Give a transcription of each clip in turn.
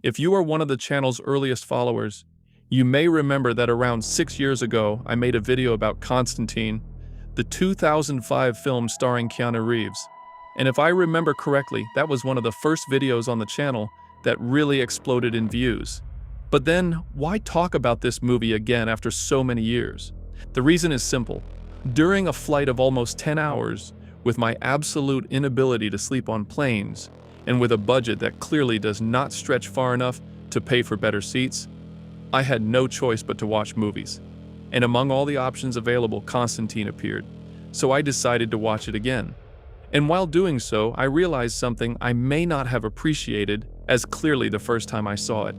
If you are one of the channel's earliest followers, you may remember that around 6 years ago I made a video about Constantine, the 2005 film starring Keanu Reeves. And if I remember correctly, that was one of the first videos on the channel that really exploded in views. But then, why talk about this movie again after so many years? The reason is simple. During a flight of almost 10 hours, with my absolute inability to sleep on planes, and with a budget that clearly does not stretch far enough to pay for better seats, I had no choice but to watch movies. And among all the options available, Constantine appeared. So I decided to watch it again. And while doing so, I realized something I may not have appreciated as clearly the first time I saw it.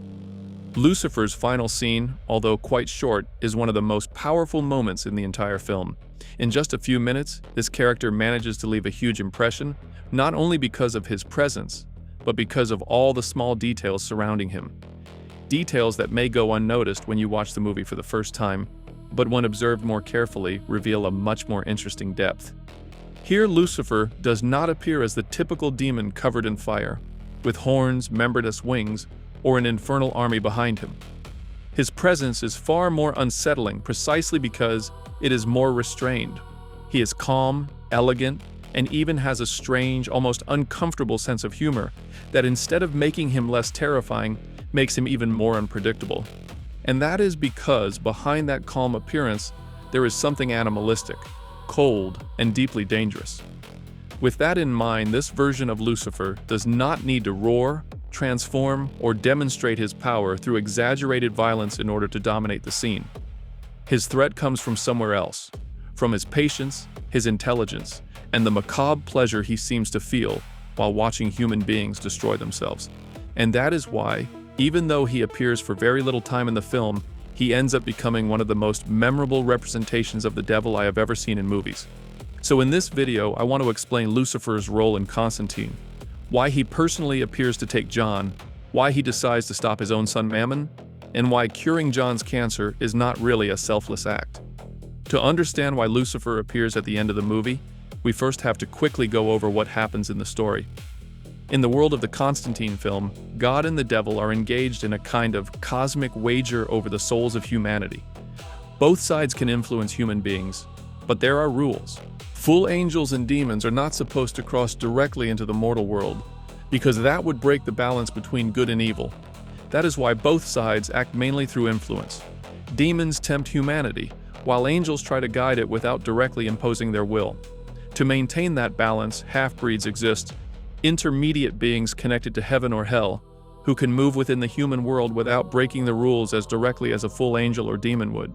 Lucifer's final scene, although quite short, is one of the most powerful moments in the entire film. In just a few minutes, this character manages to leave a huge impression, not only because of his presence, but because of all the small details surrounding him. Details that may go unnoticed when you watch the movie for the first time, but when observed more carefully, reveal a much more interesting depth. Here, Lucifer does not appear as the typical demon covered in fire, with horns, membranous wings, or an infernal army behind him. His presence is far more unsettling precisely because it is more restrained. He is calm, elegant, and even has a strange, almost uncomfortable sense of humor that instead of making him less terrifying, makes him even more unpredictable. And that is because behind that calm appearance, there is something animalistic, cold, and deeply dangerous. With that in mind, this version of Lucifer does not need to roar, transform, or demonstrate his power through exaggerated violence in order to dominate the scene. His threat comes from somewhere else, from his patience, his intelligence, and the macabre pleasure he seems to feel while watching human beings destroy themselves. And that is why, even though he appears for very little time in the film, he ends up becoming one of the most memorable representations of the devil I have ever seen in movies. So in this video, I want to explain Lucifer's role in Constantine, why he personally appears to take John, why he decides to stop his own son Mammon, and why curing John's cancer is not really a selfless act. To understand why Lucifer appears at the end of the movie, we first have to quickly go over what happens in the story. In the world of the Constantine film, God and the devil are engaged in a kind of cosmic wager over the souls of humanity. Both sides can influence human beings, but there are rules. Full angels and demons are not supposed to cross directly into the mortal world, because that would break the balance between good and evil. That is why both sides act mainly through influence. Demons tempt humanity, while angels try to guide it without directly imposing their will. To maintain that balance, half-breeds exist, intermediate beings connected to heaven or hell, who can move within the human world without breaking the rules as directly as a full angel or demon would.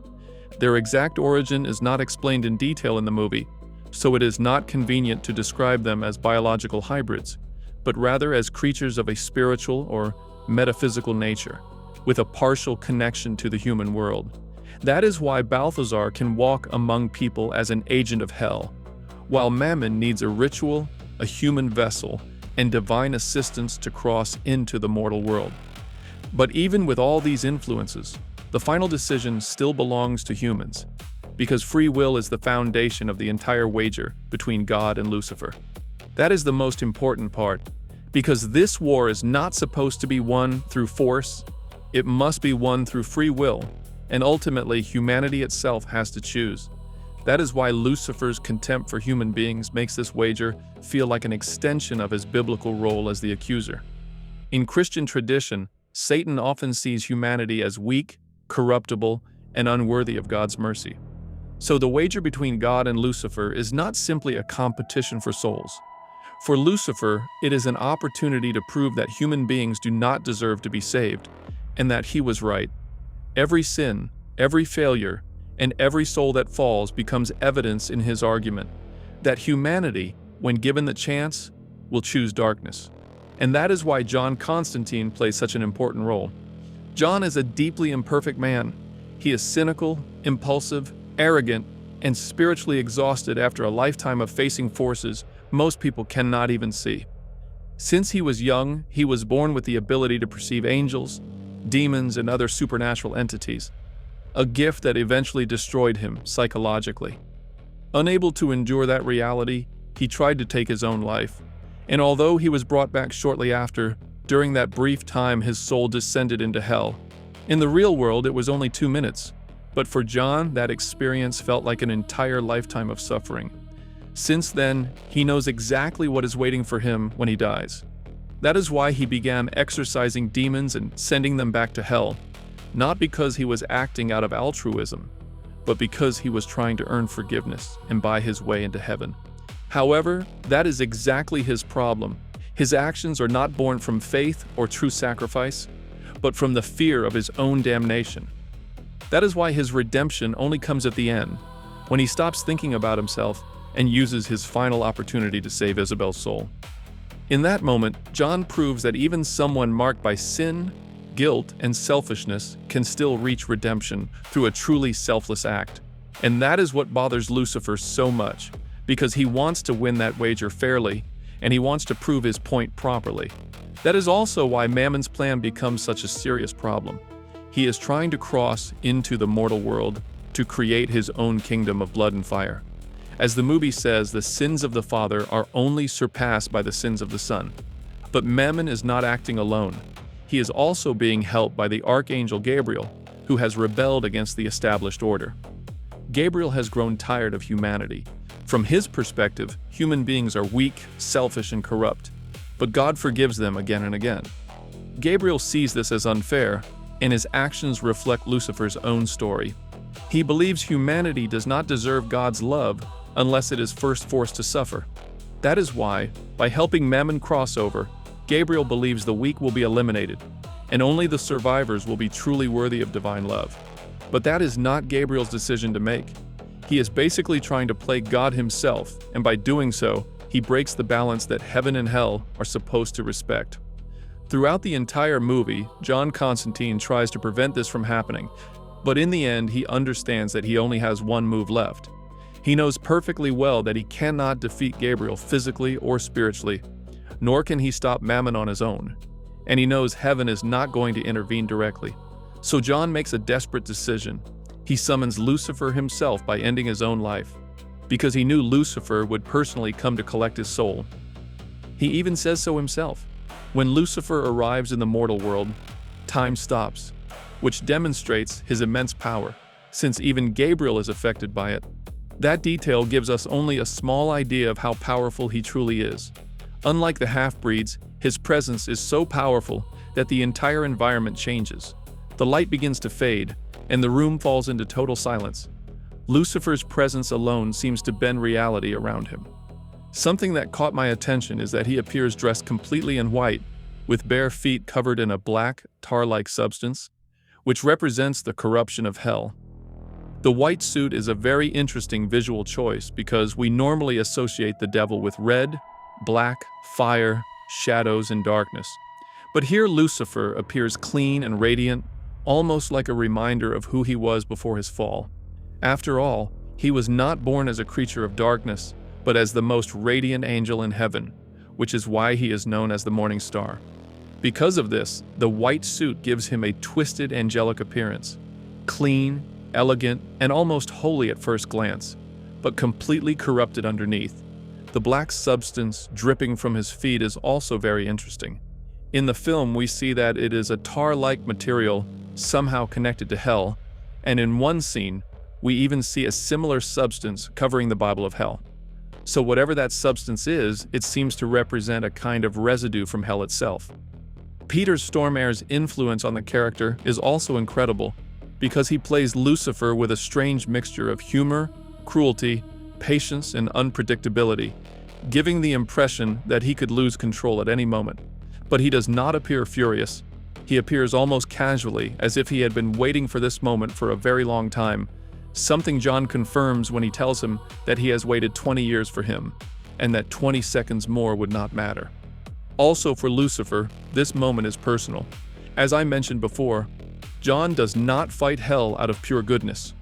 Their exact origin is not explained in detail in the movie, so it is not convenient to describe them as biological hybrids, but rather as creatures of a spiritual or metaphysical nature, with a partial connection to the human world. That is why Balthazar can walk among people as an agent of hell, while Mammon needs a ritual, a human vessel, and divine assistance to cross into the mortal world. But even with all these influences, the final decision still belongs to humans, because free will is the foundation of the entire wager between God and Lucifer. That is the most important part, because this war is not supposed to be won through force, it must be won through free will, and ultimately humanity itself has to choose. That is why Lucifer's contempt for human beings makes this wager feel like an extension of his biblical role as the accuser. In Christian tradition, Satan often sees humanity as weak, corruptible, and unworthy of God's mercy. So the wager between God and Lucifer is not simply a competition for souls. For Lucifer, it is an opportunity to prove that human beings do not deserve to be saved, and that he was right. Every sin, every failure, and every soul that falls becomes evidence in his argument that humanity, when given the chance, will choose darkness. And that is why John Constantine plays such an important role. John is a deeply imperfect man. He is cynical, impulsive, arrogant, and spiritually exhausted after a lifetime of facing forces most people cannot even see. Since he was young, he was born with the ability to perceive angels, demons, and other supernatural entities, a gift that eventually destroyed him psychologically. Unable to endure that reality, he tried to take his own life, and although he was brought back shortly after, During that brief time, his soul descended into hell. In the real world, it was only 2 minutes. But for John, that experience felt like an entire lifetime of suffering. Since then, he knows exactly what is waiting for him when he dies. That is why he began exorcising demons and sending them back to hell, not because he was acting out of altruism, but because he was trying to earn forgiveness and buy his way into heaven. However, that is exactly his problem. His actions are not born from faith or true sacrifice, but from the fear of his own damnation. That is why his redemption only comes at the end, when he stops thinking about himself and uses his final opportunity to save Isabel's soul. In that moment, John proves that even someone marked by sin, guilt, and selfishness can still reach redemption through a truly selfless act. And that is what bothers Lucifer so much, because he wants to win that wager fairly, and he wants to prove his point properly. That is also why Mammon's plan becomes such a serious problem. He is trying to cross into the mortal world to create his own kingdom of blood and fire. As the movie says, the sins of the Father are only surpassed by the sins of the Son. But Mammon is not acting alone. He is also being helped by the Archangel Gabriel, who has rebelled against the established order. Gabriel has grown tired of humanity. From his perspective, human beings are weak, selfish, and corrupt, but God forgives them again and again. Gabriel sees this as unfair, and his actions reflect Lucifer's own story. He believes humanity does not deserve God's love unless it is first forced to suffer. That is why, by helping Mammon cross over, Gabriel believes the weak will be eliminated, and only the survivors will be truly worthy of divine love. But that is not Gabriel's decision to make. He is basically trying to play God himself, and by doing so, he breaks the balance that heaven and hell are supposed to respect. Throughout the entire movie, John Constantine tries to prevent this from happening, but in the end, he understands that he only has one move left. He knows perfectly well that he cannot defeat Gabriel physically or spiritually, nor can he stop Mammon on his own. And he knows heaven is not going to intervene directly. So John makes a desperate decision. He summons Lucifer himself by ending his own life, because he knew Lucifer would personally come to collect his soul. He even says so himself. When Lucifer arrives in the mortal world, time stops, which demonstrates his immense power, since even Gabriel is affected by it. That detail gives us only a small idea of how powerful he truly is. Unlike the half-breeds, his presence is so powerful that the entire environment changes. The light begins to fade, and the room falls into total silence. Lucifer's presence alone seems to bend reality around him. Something that caught my attention is that he appears dressed completely in white, with bare feet covered in a black, tar-like substance, which represents the corruption of hell. The white suit is a very interesting visual choice because we normally associate the devil with red, black, fire, shadows, and darkness. But here Lucifer appears clean and radiant, almost like a reminder of who he was before his fall. After all, he was not born as a creature of darkness, but as the most radiant angel in heaven, which is why he is known as the morning star. Because of this, the white suit gives him a twisted angelic appearance, clean, elegant, and almost holy at first glance, but completely corrupted underneath. The black substance dripping from his feet is also very interesting. In the film, we see that it is a tar-like material somehow connected to hell, and in one scene, we even see a similar substance covering the Bible of hell. So whatever that substance is, it seems to represent a kind of residue from hell itself. Peter Stormare's influence on the character is also incredible, because he plays Lucifer with a strange mixture of humor, cruelty, patience, and unpredictability, giving the impression that he could lose control at any moment. But he does not appear furious. He appears almost casually, as if he had been waiting for this moment for a very long time, something John confirms when he tells him that he has waited 20 years for him, and that 20 seconds more would not matter. Also for Lucifer, this moment is personal. As I mentioned before, John does not fight hell out of pure goodness.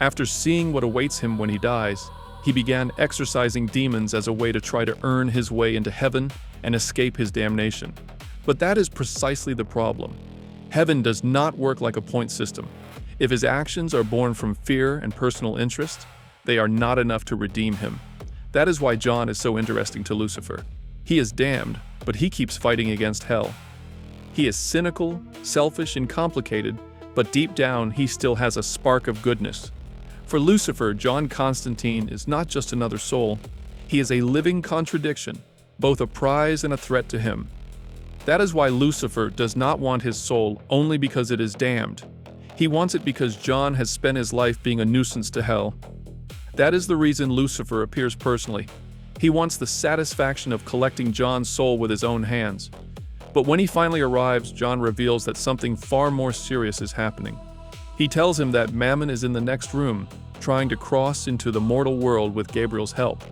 After seeing what awaits him when he dies, he began exorcising demons as a way to try to earn his way into heaven and escape his damnation. But that is precisely the problem. Heaven does not work like a point system. If his actions are born from fear and personal interest, they are not enough to redeem him. That is why John is so interesting to Lucifer. He is damned, but he keeps fighting against hell. He is cynical, selfish, and complicated, but deep down he still has a spark of goodness. For Lucifer, John Constantine is not just another soul. He is a living contradiction, both a prize and a threat to him. That is why Lucifer does not want his soul only because it is damned. He wants it because John has spent his life being a nuisance to hell. That is the reason Lucifer appears personally. He wants the satisfaction of collecting John's soul with his own hands. But when he finally arrives, John reveals that something far more serious is happening. He tells him that Mammon is in the next room, trying to cross into the mortal world with Gabriel's help.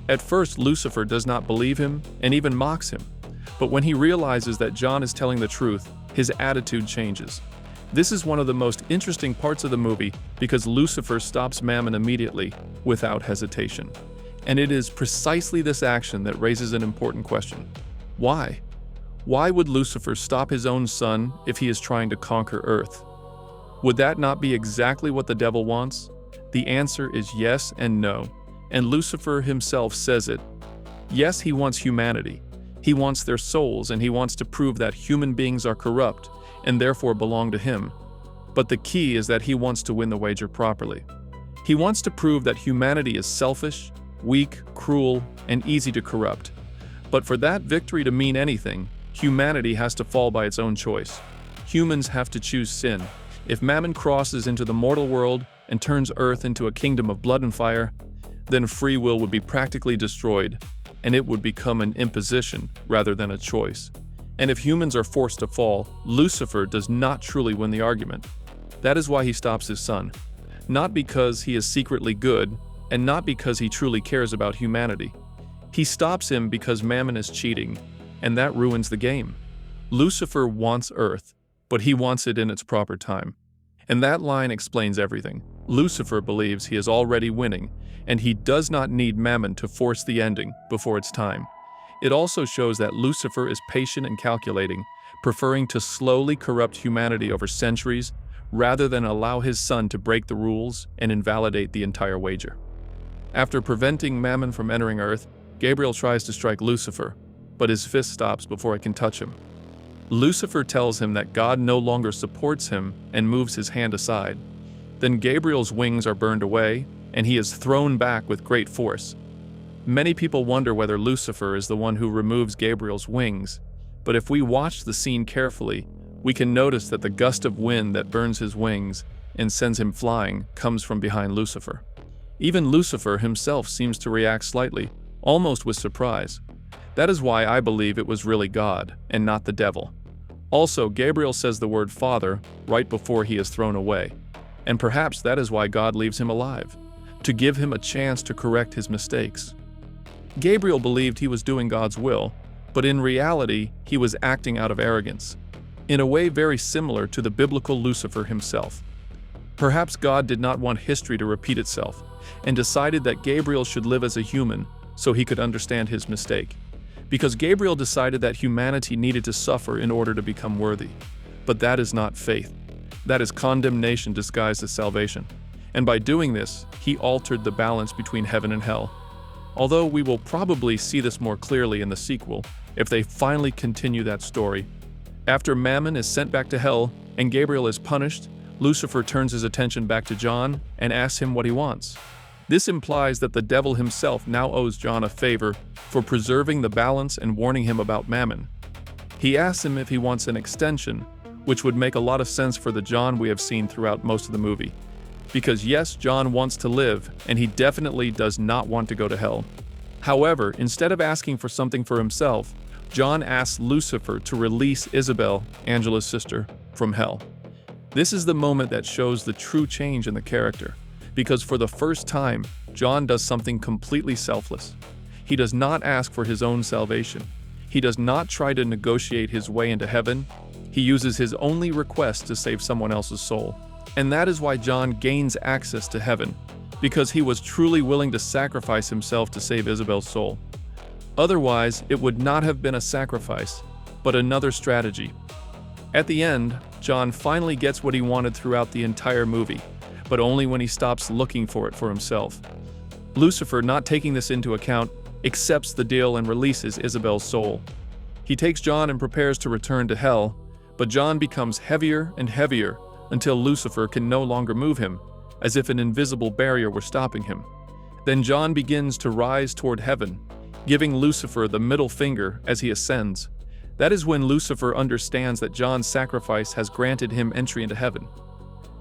At first, Lucifer does not believe him and even mocks him. But when he realizes that John is telling the truth, his attitude changes. This is one of the most interesting parts of the movie because Lucifer stops Mammon immediately, without hesitation. And it is precisely this action that raises an important question. Why? Why would Lucifer stop his own son if he is trying to conquer Earth? Would that not be exactly what the devil wants? The answer is yes and no, and Lucifer himself says it. Yes, he wants humanity. He wants their souls, and he wants to prove that human beings are corrupt and therefore belong to him. But the key is that he wants to win the wager properly. He wants to prove that humanity is selfish, weak, cruel, and easy to corrupt. But for that victory to mean anything, humanity has to fall by its own choice. Humans have to choose sin. If Mammon crosses into the mortal world and turns Earth into a kingdom of blood and fire, then free will would be practically destroyed, and it would become an imposition rather than a choice. And if humans are forced to fall, Lucifer does not truly win the argument. That is why he stops his son. Not because he is secretly good, and not because he truly cares about humanity. He stops him because Mammon is cheating, and that ruins the game. Lucifer wants Earth, but he wants it in its proper time. And that line explains everything. Lucifer believes he is already winning, and he does not need Mammon to force the ending before it's time. It also shows that Lucifer is patient and calculating, preferring to slowly corrupt humanity over centuries rather than allow his son to break the rules and invalidate the entire wager. After preventing Mammon from entering Earth, Gabriel tries to strike Lucifer, but his fist stops before it can touch him. Lucifer tells him that God no longer supports him and moves his hand aside. Then Gabriel's wings are burned away, and he is thrown back with great force. Many people wonder whether Lucifer is the one who removes Gabriel's wings, but if we watch the scene carefully, we can notice that the gust of wind that burns his wings and sends him flying comes from behind Lucifer. Even Lucifer himself seems to react slightly, almost with surprise. That is why I believe it was really God and not the devil. Also, Gabriel says the word Father right before he is thrown away, and perhaps that is why God leaves him alive, to give him a chance to correct his mistakes. Gabriel believed he was doing God's will, but in reality, he was acting out of arrogance, in a way very similar to the biblical Lucifer himself. Perhaps God did not want history to repeat itself, and decided that Gabriel should live as a human so he could understand his mistake. Because Gabriel decided that humanity needed to suffer in order to become worthy. But that is not faith. That is condemnation disguised as salvation. And by doing this, he altered the balance between heaven and hell. Although we will probably see this more clearly in the sequel, if they finally continue that story. After Mammon is sent back to hell and Gabriel is punished, Lucifer turns his attention back to John and asks him what he wants. This implies that the devil himself now owes John a favor for preserving the balance and warning him about Mammon. He asks him if he wants an extension, which would make a lot of sense for the John we have seen throughout most of the movie. Because yes, John wants to live, and he definitely does not want to go to hell. However, instead of asking for something for himself, John asks Lucifer to release Isabel, Angela's sister, from hell. This is the moment that shows the true change in the character, because for the first time, John does something completely selfless. He does not ask for his own salvation. He does not try to negotiate his way into heaven. He uses his only request to save someone else's soul. And that is why John gains access to heaven, because he was truly willing to sacrifice himself to save Isabel's soul. Otherwise, it would not have been a sacrifice, but another strategy. At the end, John finally gets what he wanted throughout the entire movie, but only when he stops looking for it for himself. Lucifer, not taking this into account, accepts the deal and releases Isabel's soul. He takes John and prepares to return to hell, But John becomes heavier and heavier until Lucifer can no longer move him, as if an invisible barrier were stopping him. Then John begins to rise toward heaven, giving Lucifer the middle finger as he ascends. That is when Lucifer understands that John's sacrifice has granted him entry into heaven.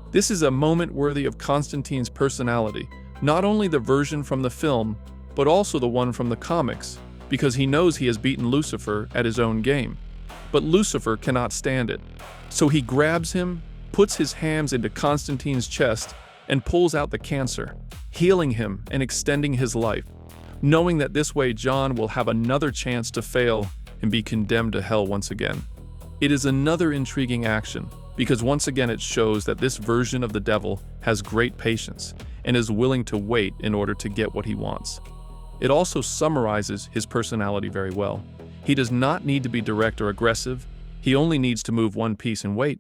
This is a moment worthy of Constantine's personality, not only the version from the film, but also the one from the comics, because he knows he has beaten Lucifer at his own game. But Lucifer cannot stand it. So he grabs him, puts his hands into Constantine's chest, and pulls out the cancer, healing him and extending his life, knowing that this way John will have another chance to fail and be condemned to hell once again. It is another intriguing action, because once again it shows that this version of the devil has great patience and is willing to wait in order to get what he wants. It also summarizes his personality very well. He does not need to be direct or aggressive, he only needs to move one piece and wait,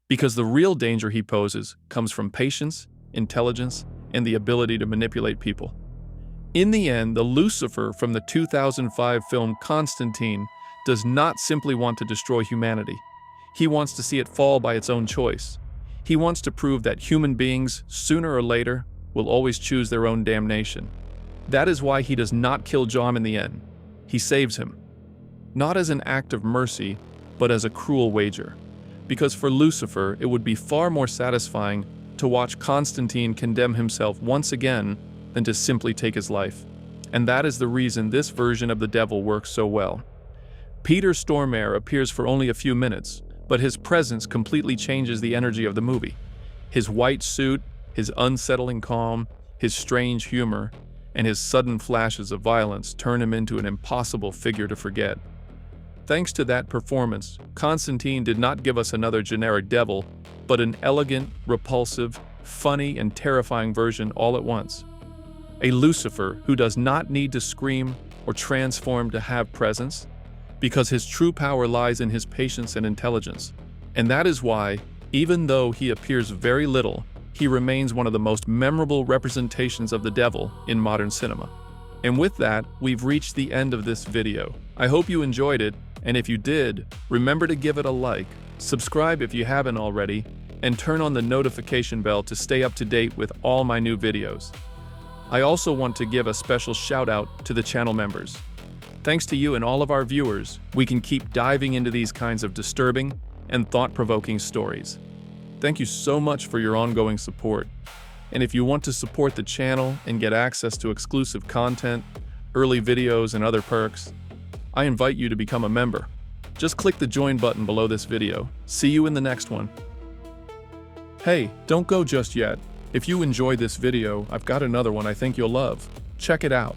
because the real danger he poses comes from patience, intelligence, and the ability to manipulate people. In the end, the Lucifer from the 2005 film Constantine does not simply want to destroy humanity. He wants to see it fall by its own choice. He wants to prove that human beings, sooner or later, will always choose their own damnation. That is why he does not kill John in the end. He saves him. Not as an act of mercy, but as a cruel wager. Because for Lucifer, it would be far more satisfying to watch Constantine condemn himself once again than to simply take his life. And that is the reason this version of the devil works so well. Peter Stormare appears for only a few minutes, but his presence completely changes the energy of the movie. His white suit, his unsettling calm, his strange humor, and his sudden flashes of violence turn him into an impossible figure to forget. Thanks to that performance, Constantine did not give us another generic devil, but an elegant, repulsive, funny, and terrifying version all at once. A Lucifer who does not need to scream or transform to have presence, because his true power lies in his patience and intelligence. And that is why, even though he appears very little, he remains one of the most memorable representations of the devil in modern cinema. And with that, we've reached the end of this video. I hope you enjoyed it, and if you did, remember to give it a like, subscribe if you haven't already, and turn on the notification bell to stay up to date with all my new videos. I also want to give a special shout out to the channel members. Thanks to you and all of our viewers, we can keep diving into these kinds of disturbing and thought-provoking stories. Thank you so much for your ongoing support. And if you want to support the channel and get access to exclusive content, early videos, and other perks, I invite you to become a member. Just click the join button below this video. See you in the next one. Hey, don't go just yet. If you enjoyed this video, I've got another one I think you'll love. Check it out.